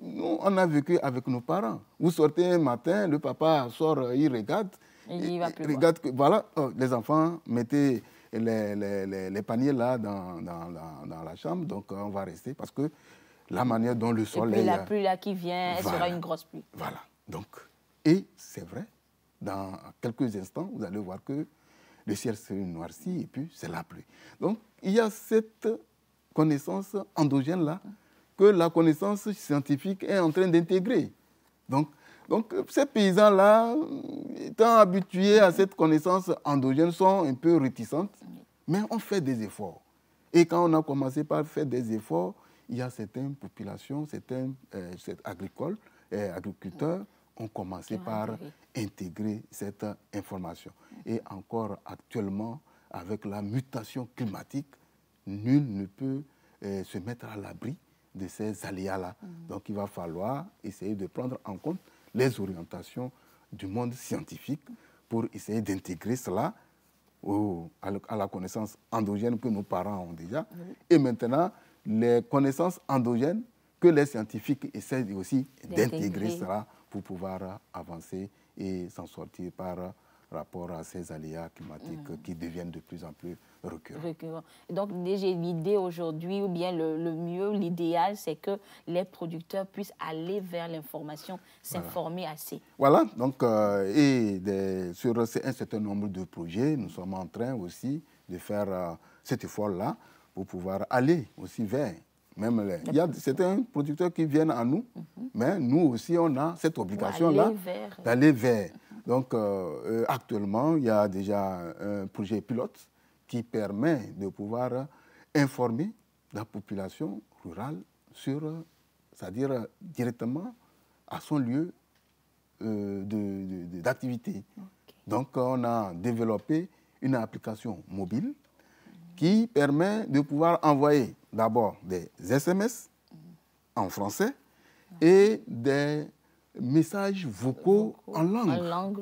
nous, on a vécu avec nos parents. Vous sortez un matin, le papa sort, il regarde. Il va plus regarde que, voilà, les enfants mettaient les paniers là dans la chambre, donc on va rester, parce que la manière dont le soleil... Et puis la pluie là qui vient, elle sera une grosse pluie. Voilà, donc, et c'est vrai, dans quelques instants, vous allez voir que le ciel se noircit et puis c'est la pluie. Donc, il y a cette connaissance endogène-là que la connaissance scientifique est en train d'intégrer. Donc, ces paysans-là, étant habitués à cette connaissance endogène, sont un peu réticents, mais on fait des efforts. Et quand on a commencé par faire des efforts, il y a certaines populations, certains agriculteurs ont commencé par intégrer cette information. Et encore actuellement, avec la mutation climatique, nul ne peut se mettre à l'abri de ces aléas-là. Donc il va falloir essayer de prendre en compte les orientations du monde scientifique pour essayer d'intégrer cela à la connaissance endogène que nos parents ont déjà. Et maintenant, les connaissances endogènes que les scientifiques essaient aussi d'intégrer cela pour pouvoir avancer et s'en sortir par rapport à ces aléas climatiques qui deviennent de plus en plus récurrents. Donc, l'idée aujourd'hui, ou bien le mieux, l'idéal, c'est que les producteurs puissent aller vers l'information, s'informer assez. Voilà, donc, sur un certain nombre de projets, nous sommes en train aussi de faire cet effort-là pour pouvoir aller aussi vers... il y a certains producteurs qui viennent à nous, mais nous aussi, on a cette obligation-là d'aller vers. Donc, actuellement, il y a déjà un projet pilote qui permet de pouvoir informer la population rurale c'est-à-dire directement à son lieu d'activité. Donc, on a développé une application mobile qui permet de pouvoir envoyer d'abord des SMS en français et des messages vocaux en langue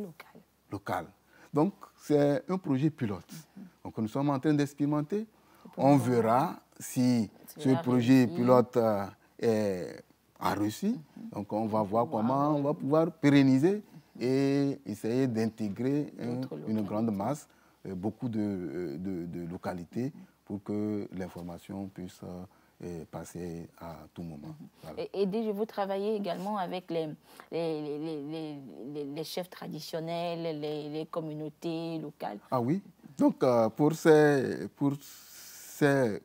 locale. Donc, c'est un projet pilote. Donc, nous sommes en train d'expérimenter. On verra si ce projet pilote a réussi. Donc, on va voir comment on va pouvoir pérenniser et essayer d'intégrer une grande masse, beaucoup de localités pour que l'information puisse passer à tout moment. Voilà. Et déjà, vous travaillez également avec les chefs traditionnels, les communautés locales. Ah oui. Donc, pour ces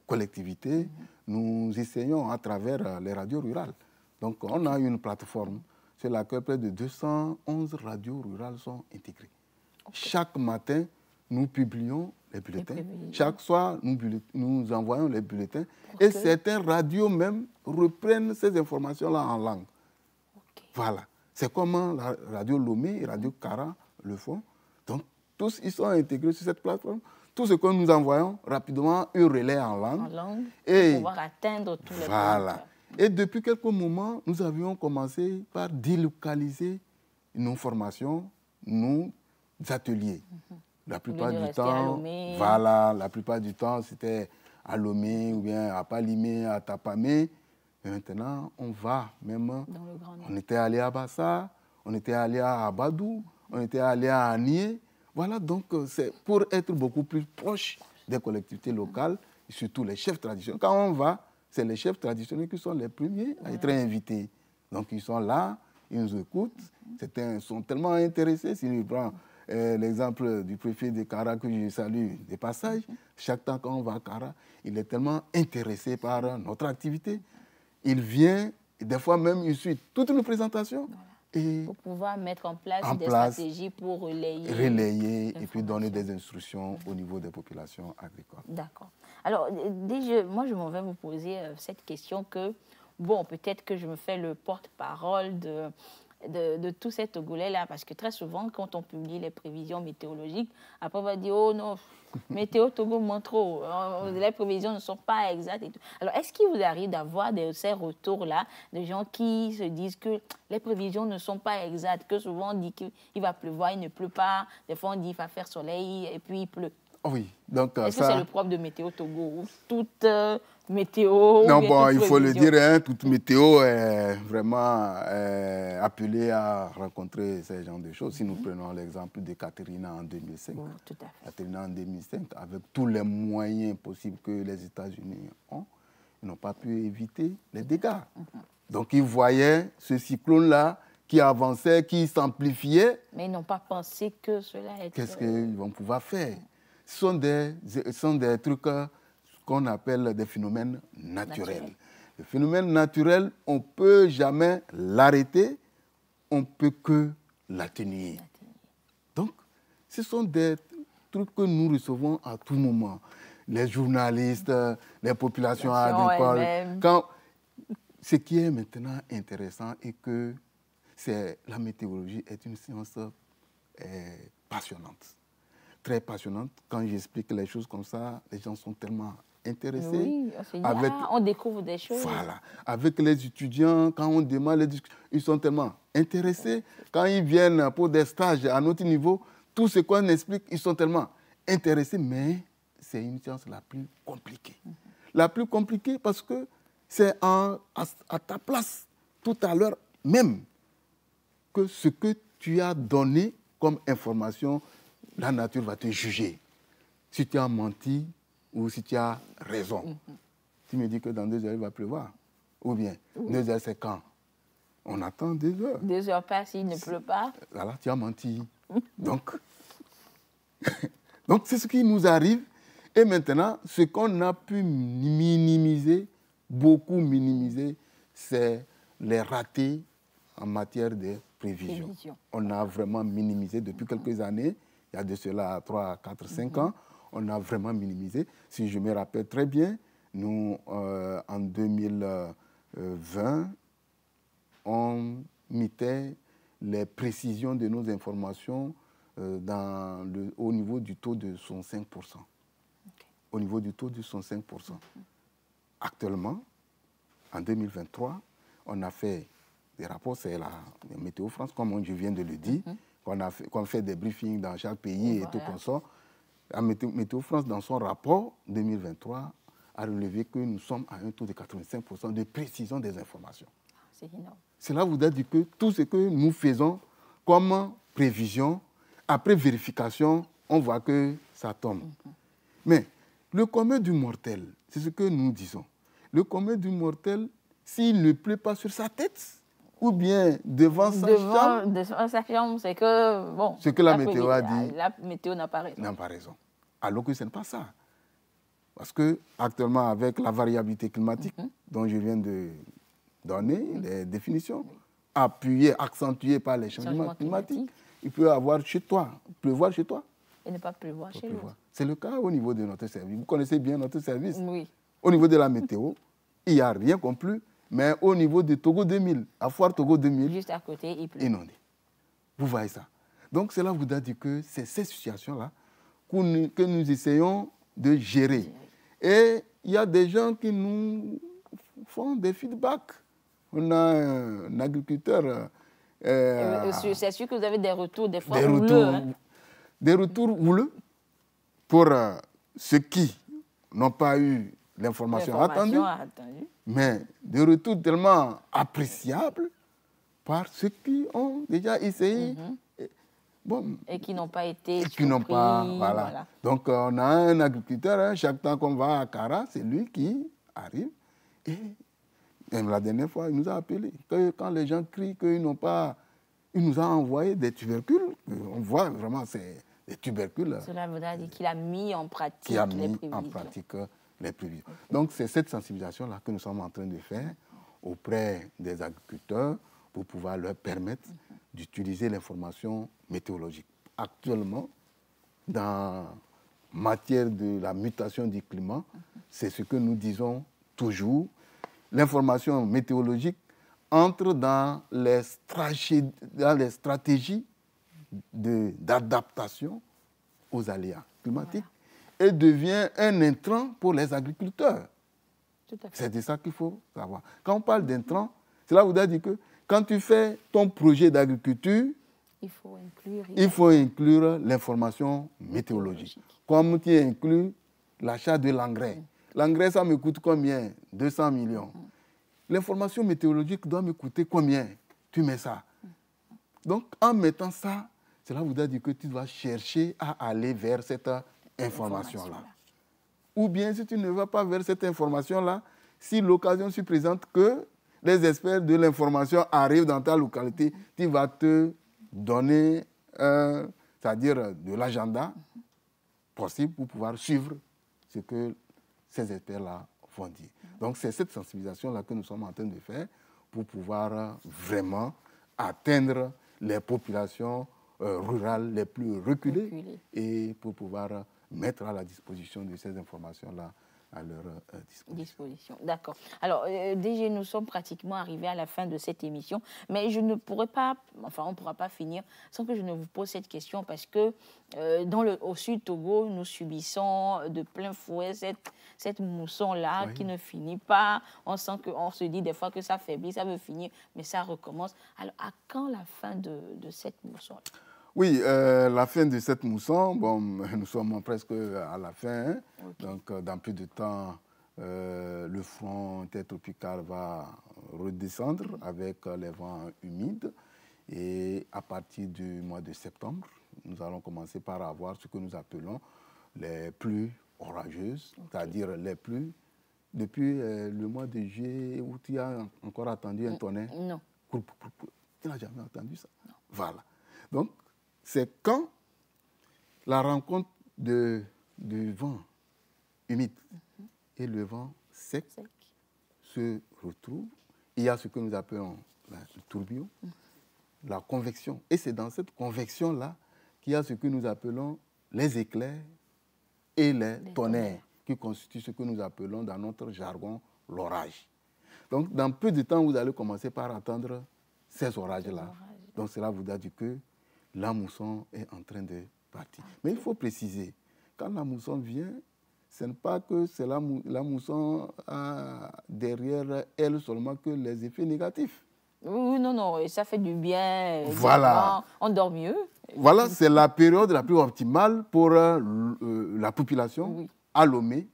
collectivités, nous essayons à travers les radios rurales. Donc, on a une plateforme sur laquelle près de 211 radios rurales sont intégrées. Chaque matin, nous publions les bulletins. Chaque soir, nous envoyons les bulletins. Et certaines radios même reprennent ces informations-là en langue. Voilà. C'est comment la radio Lomé et radio Kara le font. Donc, tous, ils sont intégrés sur cette plateforme. Tout ce que nous envoyons, rapidement, ils relaient en langue. Et pour pouvoir atteindre tous les voilà. Et depuis quelques moments, nous avions commencé par délocaliser nos formations, nos ateliers. La plupart du temps, la plupart du temps, c'était à Lomé ou bien à Palimé, à Tapamé. Et maintenant, on va même. On était allé à Bassa, on était allé à Abadou, on était allé à Anié. Voilà, donc c'est pour être beaucoup plus proche des collectivités locales, surtout les chefs traditionnels. Quand on va, c'est les chefs traditionnels qui sont les premiers à être invités. Donc ils sont là, ils nous écoutent, ils sont tellement intéressés. Si nous prenons l'exemple du préfet de Kara que je salue de passage, chaque temps qu'on va à Kara, il est tellement intéressé par notre activité. Il vient, et des fois même il suit toute une présentation et pour pouvoir mettre en place des stratégies pour relayer et puis donner des instructions au niveau des populations agricoles. D'accord. Alors, déjà, moi, je m'en vais vous poser cette question que, bon, peut-être que je me fais le porte-parole de tout cet Togolais-là, parce que très souvent, quand on publie les prévisions météorologiques, après on va dire, oh non, météo Togo montre trop, les prévisions ne sont pas exactes et tout. Alors, est-ce qu'il vous arrive d'avoir ces retours-là, de gens qui se disent que les prévisions ne sont pas exactes, que souvent on dit qu'il va pleuvoir, il ne pleut pas, des fois on dit qu'il va faire soleil et puis il pleut? Oui, donc est-ce que c'est le propre de Météo Togo ou toute météo? Non, bon, il faut le dire, hein, toute météo est vraiment appelée à rencontrer ces genres de choses. Si nous prenons l'exemple de Katrina en 2005, tout à fait. Katrina en 2005, avec tous les moyens possibles que les États-Unis ont, ils n'ont pas pu éviter les dégâts. Donc, ils voyaient ce cyclone-là qui avançait, qui s'amplifiait. Mais ils n'ont pas pensé que cela était... Qu'est-ce qu'ils vont pouvoir faire? Ce sont des trucs qu'on appelle des phénomènes naturels. Les phénomènes naturels, on ne peut jamais l'arrêter, on ne peut que l'atténuer. Donc, ce sont des trucs que nous recevons à tout moment. Les journalistes, les populations agricoles. Ce qui est maintenant intéressant est que la météorologie est une science passionnante. Très passionnante. Quand j'explique les choses comme ça, les gens sont tellement intéressés. Oui, on découvre des choses. Voilà. Avec les étudiants, quand on demande les discussions, ils sont tellement intéressés. Quand ils viennent pour des stages à notre niveau, tout ce qu'on explique, ils sont tellement intéressés. Mais c'est une science la plus compliquée. La plus compliquée parce que c'est à ta place, tout à l'heure même, que ce que tu as donné comme information, la nature va te juger. Si tu as menti ou si tu as raison. Tu me dis que dans 2 heures, il va pleuvoir. Ou bien, 2 heures, c'est quand? On attend 2 heures. 2 heures passent, il ne pleut pas. Voilà, tu as menti. Donc, c'est ce qui nous arrive. Et maintenant, ce qu'on a pu minimiser, beaucoup minimiser, c'est les ratés en matière de prévision. On a vraiment minimisé depuis quelques années. Il y a de cela 3, 4, 5 ans, on a vraiment minimisé. Si je me rappelle très bien, nous, en 2020, on mettait les précisions de nos informations au niveau du taux de 65%. Au niveau du taux de 65%. Actuellement, en 2023, on a fait des rapports, c'est la Météo France, comme je viens de le dire, qu'on fait des briefings dans chaque pays et tout comme ça. La Météo France, dans son rapport 2023, a relevé que nous sommes à un taux de 85% de précision des informations. C'est énorme. Cela voudrait dire que tout ce que nous faisons comme prévision, après vérification, on voit que ça tombe. Mais le commun du mortel, c'est ce que nous disons. Le commun du mortel, s'il ne pleut pas sur sa tête, ou bien devant sa chambre, c'est que, bon, ce que la météo a dit. La météo n'a pas raison. N'a pas raison. Alors que ce n'est pas ça. Parce qu'actuellement, avec la variabilité climatique, dont je viens de donner les définitions, appuyées, accentuées par les changements climatiques, il peut avoir chez toi, pleuvoir chez toi. Et ne pas pleuvoir chez l'autre. C'est le cas au niveau de notre service. Vous connaissez bien notre service. Oui. Au niveau de la météo, il n'y a rien compris. Mais au niveau de Togo 2000, à Foire Togo 2000, juste à côté, il pleut. Inondé. Vous voyez ça. Donc, cela vous dit que c'est ces situations-là que nous essayons de gérer. Et il y a des gens qui nous font des feedbacks. On a un agriculteur. C'est sûr que vous avez des retours, des fois houleux. Des retours houleux pour ceux qui n'ont pas eu l'information attendue. Mais des retours tellement appréciables par ceux qui ont déjà essayé. Et qui n'ont pas été voilà. Donc, on a un agriculteur, chaque temps qu'on va à Kara, c'est lui qui arrive. Et même la dernière fois, il nous a appelé. Quand les gens crient qu'ils n'ont pas... Il nous a envoyé des tubercules. On voit vraiment, c'est des tubercules. Cela veut dire qu'il a mis en pratique les prévisions. Donc, c'est cette sensibilisation-là que nous sommes en train de faire auprès des agriculteurs, pour pouvoir leur permettre d'utiliser l'information météorologique. Actuellement, dans matière de la mutation du climat, c'est ce que nous disons toujours, l'information météorologique entre dans les stratégies d'adaptation aux aléas climatiques et devient un intrant pour les agriculteurs. C'est de ça qu'il faut savoir. Quand on parle d'intrant, cela voudrait dire que quand tu fais ton projet d'agriculture, il faut inclure l'information météorologique. Comme tu inclus l'achat de l'engrais. L'engrais, ça me coûte combien? 200 millions. L'information météorologique doit me coûter combien? Tu mets ça. Donc, en mettant ça, cela voudrait dire que tu dois chercher à aller vers cette information-là. Ou bien, si tu ne vas pas vers cette information-là, si l'occasion se présente que les experts de l'information arrivent dans ta localité, tu vas te donner, c'est-à-dire de l'agenda possible pour pouvoir suivre ce que ces experts-là vont dire. Donc, c'est cette sensibilisation-là que nous sommes en train de faire pour pouvoir vraiment atteindre les populations rurales les plus reculées et pour pouvoir mettre à la disposition de ces informations-là à leur disposition. D'accord. Alors, DG, nous sommes pratiquement arrivés à la fin de cette émission, mais je ne pourrais pas, enfin, on ne pourra pas finir sans que je ne vous pose cette question parce que au sud Togo, nous subissons de plein fouet cette mousson-là qui ne finit pas. On sent qu'on se dit des fois que ça faiblit, ça veut finir, mais ça recommence. Alors, à quand la fin de cette mousson-là? Oui, la fin de cette mousson, bon, nous sommes presque à la fin. Hein. Donc, dans peu de temps, le front intertropical va redescendre avec les vents humides. Et à partir du mois de septembre, nous allons commencer par avoir ce que nous appelons les pluies orageuses, c'est-à-dire les pluies. Depuis le mois de juillet, où tu as encore attendu un tonnerre? Non. Tu n'as jamais entendu ça? Non. Voilà. Donc, c'est quand la rencontre du vent humide et le vent sec se retrouvent. Il y a ce que nous appelons le tourbillon, la convection. Et c'est dans cette convection-là qu'il y a ce que nous appelons les éclairs et les tonnerres, qui constituent ce que nous appelons dans notre jargon l'orage. Donc, dans peu de temps, vous allez commencer par attendre ces orages-là. Donc, cela vous dit que la mousson est en train de partir. Mais il faut préciser, quand la mousson vient, ce n'est pas que c'est la mousson a derrière elle seulement que les effets négatifs. Oui, non, et ça fait du bien. Voilà. On dort mieux. Voilà, c'est la période la plus optimale pour la population à Lomé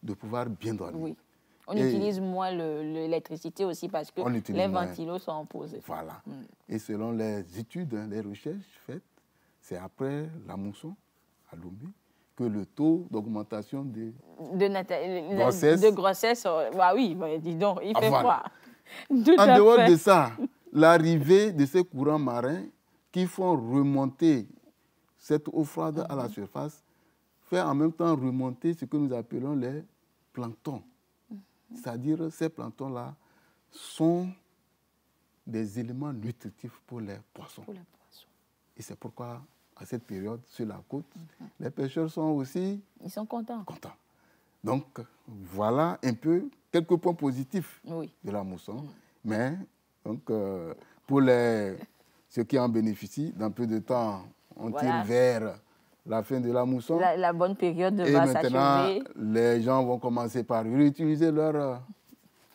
de pouvoir bien dormir. Oui. On utilise moins l'électricité aussi parce que les ventilos sont posés. Voilà. Et selon les études, les recherches faites, c'est après la mousson à Lomé que le taux d'augmentation de grossesse, bah oui, dis donc, il fait froid. En dehors de ça, l'arrivée de ces courants marins qui font remonter cette eau froide à la surface fait en même temps remonter ce que nous appelons les planctons. C'est-à-dire ces planctons-là sont des éléments nutritifs pour les poissons. Et c'est pourquoi, à cette période, sur la côte, les pêcheurs sont aussi... Ils sont contents. Donc, voilà un peu quelques points positifs de la mousson. Mais, donc, pour ceux qui en bénéficient, dans peu de temps, on tire vers la fin de la mousson. La bonne période va s'achever. Et maintenant, les gens vont commencer par réutiliser leur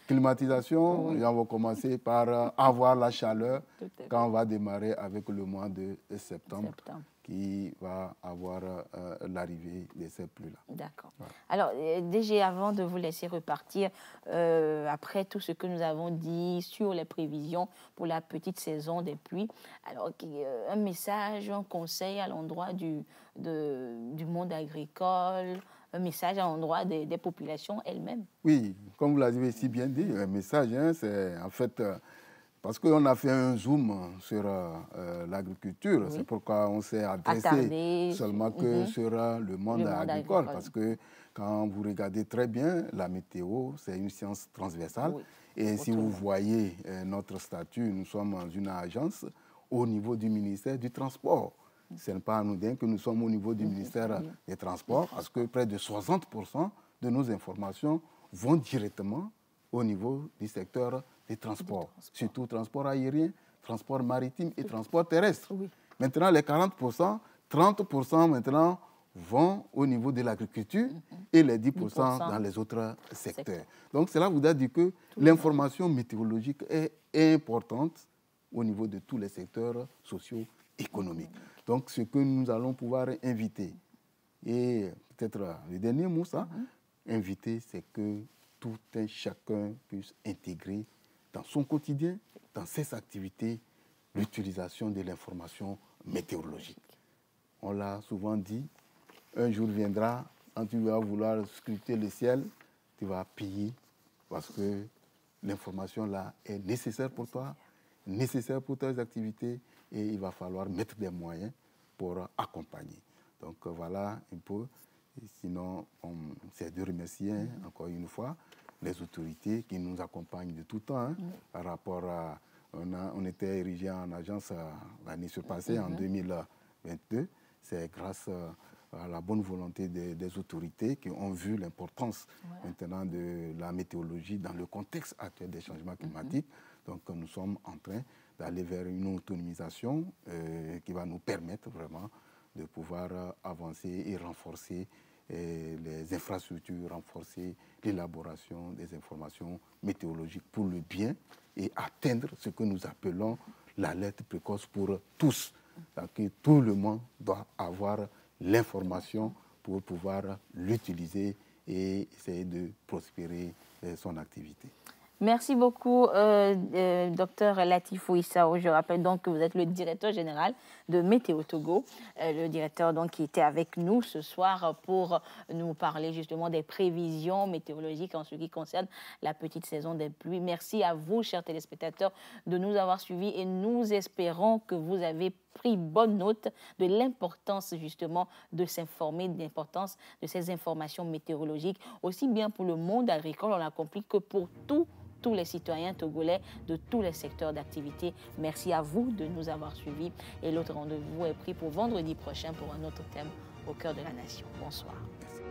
climatisation. Les gens vont commencer par avoir la chaleur quand on va démarrer avec le mois de septembre. Qui va avoir l'arrivée de ces pluies-là. D'accord. Voilà. Alors, DG, avant de vous laisser repartir, après tout ce que nous avons dit sur les prévisions pour la petite saison des pluies, alors un message, un conseil à l'endroit du monde agricole, un message à l'endroit des populations elles-mêmes. Oui, comme vous l'avez si bien dit, un message, c'est en fait... Parce qu'on a fait un zoom sur l'agriculture, c'est pourquoi on s'est adressé seulement que sur le monde agricole. Parce que Quand vous regardez très bien, la météo, c'est une science transversale. Oui. Et si vous voyez notre statut, nous sommes une agence au niveau du ministère du Transport. Ce n'est pas anodin que nous sommes au niveau du ministère des Transports, parce que près de 60% de nos informations vont directement au niveau du secteur des transports, surtout transport aérien, transport maritime et transport terrestre. Oui. Maintenant, les 40%, 30% maintenant vont au niveau de l'agriculture et les 10% dans les autres secteurs. Donc, cela voudrait dire que l'information météorologique est importante au niveau de tous les secteurs socio-économiques. Donc, ce que nous allons pouvoir inviter, et peut-être le dernier mot, ça, inviter, c'est que tout un chacun puisse intégrer dans son quotidien, dans ses activités, l'utilisation de l'information météorologique. On l'a souvent dit, un jour viendra, quand tu vas vouloir scruter le ciel, tu vas payer parce que l'information là est nécessaire pour toi, nécessaire pour tes activités et il va falloir mettre des moyens pour accompagner. Donc voilà un peu. Et sinon, c'est de remercier encore une fois les autorités qui nous accompagnent de tout temps par rapport à... On était érigé en agence l'année surpassée, en 2022. C'est grâce à la bonne volonté des autorités qui ont vu l'importance maintenant de la météorologie dans le contexte actuel des changements climatiques. Donc nous sommes en train d'aller vers une autonomisation qui va nous permettre vraiment de pouvoir avancer et renforcer les infrastructures, renforcer l'élaboration des informations météorologiques pour le bien et atteindre ce que nous appelons l'alerte précoce pour tous. Donc, tout le monde doit avoir l'information pour pouvoir l'utiliser et essayer de prospérer son activité. Merci beaucoup, Dr Latifou Issao. Je rappelle donc que vous êtes le directeur général de Météo Togo, le directeur donc, qui était avec nous ce soir pour nous parler justement des prévisions météorologiques en ce qui concerne la petite saison des pluies. Merci à vous, chers téléspectateurs, de nous avoir suivis et nous espérons que vous avez pris bonne note de l'importance justement de s'informer, de l'importance de ces informations météorologiques, aussi bien pour le monde agricole, on l'a compris, que pour tous les citoyens togolais de tous les secteurs d'activité. Merci à vous de nous avoir suivis et l'autre rendez-vous est pris pour vendredi prochain pour un autre thème au cœur de la nation. Bonsoir. Merci.